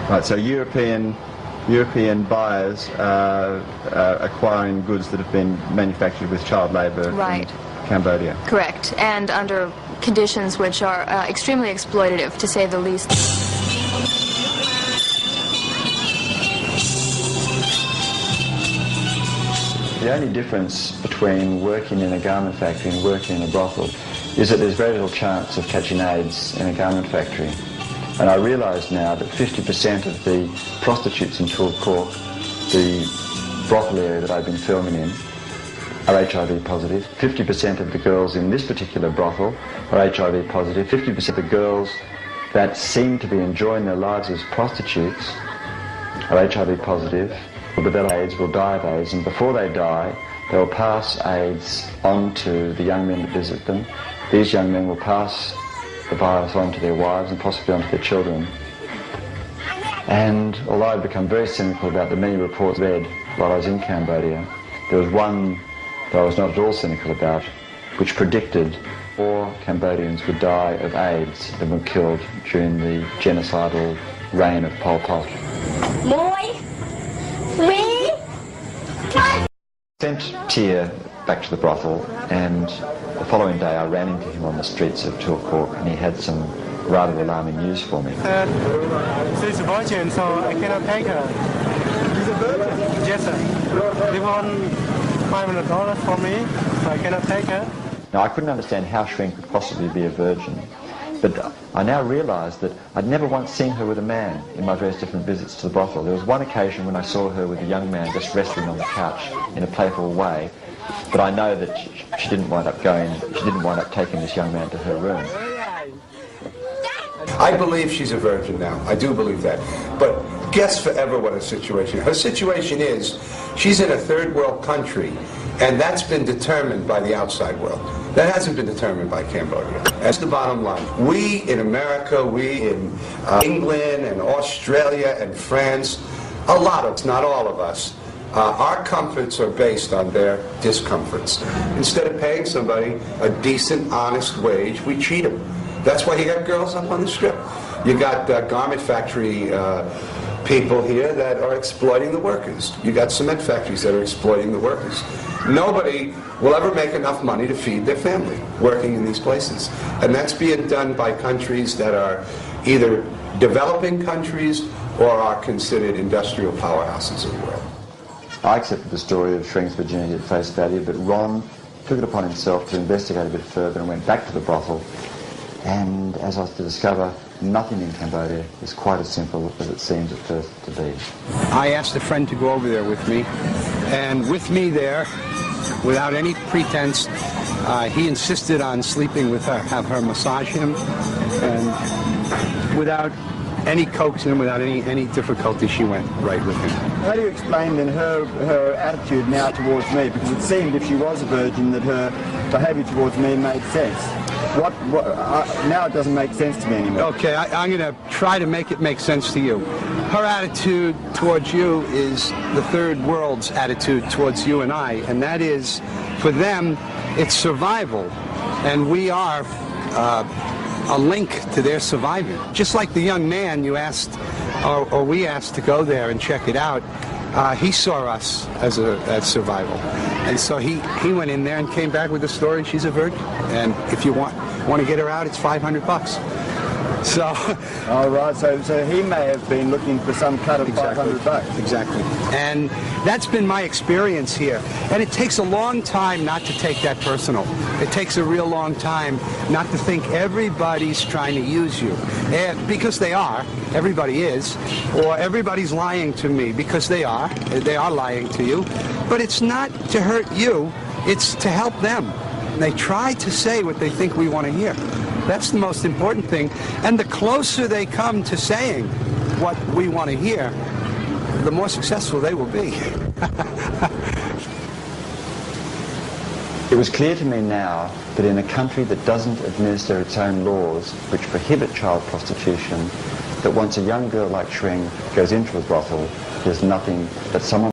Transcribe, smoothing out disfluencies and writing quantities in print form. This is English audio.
Right, so European buyers acquiring goods that have been manufactured with child labour in Cambodia. Correct, and under conditions which are extremely exploitative, to say the least. The only difference between working in a garment factory and working in a brothel is that there's very little chance of catching AIDS in a garment factory. And I realise now that 50% of the prostitutes in Tul Cork, the brothel area that I've been filming in, are HIV positive. 50% of the girls in this particular brothel are HIV positive. 50% of the girls that seem to be enjoying their lives as prostitutes are HIV positive, will develop AIDS, will die of AIDS, and before they die, they'll pass AIDS on to the young men that visit them. These young men will pass the virus on to their wives and possibly on to their children. And although I've become very cynical about the many reports read while I was in Cambodia, there was one that I was not at all cynical about, which predicted more Cambodians would die of AIDS than were killed during the genocidal reign of Pol Pot. Sent Tia back to the brothel, and the following day I ran into him on the streets of Tul Cork, and he had some rather alarming news for me. She's a virgin, so I cannot take her. She's a virgin? Yes, sir. They want $500 for me, so I cannot take her. Now, I couldn't understand how Shreng could possibly be a virgin, but I now realise that I'd never once seen her with a man in my various different visits to the brothel. There was one occasion when I saw her with a young man just wrestling on the couch in a playful way, but I know that she didn't wind up taking this young man to her room. I believe she's a virgin now. I do believe that. But guess forever what her situation is. Her situation is she's in a third world country, and that's been determined by the outside world. That hasn't been determined by Cambodia. That's the bottom line. We in America, we in England and Australia and France, a lot of us, not all of us, our comforts are based on their discomforts. Instead of paying somebody a decent, honest wage, we cheat them. That's why you got girls up on the strip. You got garment factory people here that are exploiting the workers. You got cement factories that are exploiting the workers. Nobody will ever make enough money to feed their family working in these places. And that's being done by countries that are either developing countries or are considered industrial powerhouses of the world. I accepted the story of Shreng's virginity at face value, but Ron took it upon himself to investigate a bit further and went back to the brothel. And as I was to discover, nothing in Cambodia is quite as simple as it seems at first to be. I asked a friend to go over there with me, and with me there, without any pretense, he insisted on sleeping with her, have her massage him, and without any coaxing, without any difficulty, she went right with him. How do you explain then her attitude now towards me? Because it seemed, if she was a virgin, that her behaviour towards me made sense. Now it doesn't make sense to me anymore. Okay, I'm going to try to make it make sense to you. Her attitude towards you is the third world's attitude towards you and I, and that is, for them, it's survival, and we are a link to their surviving. Just like the young man you asked, or we asked to go there and check it out, he saw us as survival. And so he went in there and came back with the story, she's a virgin. And if you want to get her out, it's $500. So. All right, so he may have been looking for some cut of $500. Exactly. And that's been my experience here. And it takes a long time not to take that personal. It takes a real long time not to think everybody's trying to use you. And because they are. Everybody is. Or everybody's lying to me, because they are. They are lying to you. But it's not to hurt you. It's to help them. And they try to say what they think we want to hear. That's the most important thing. And the closer they come to saying what we want to hear, the more successful they will be. It was clear to me now that in a country that doesn't administer its own laws, which prohibit child prostitution, that once a young girl like Shreng goes into a brothel, there's nothing that someone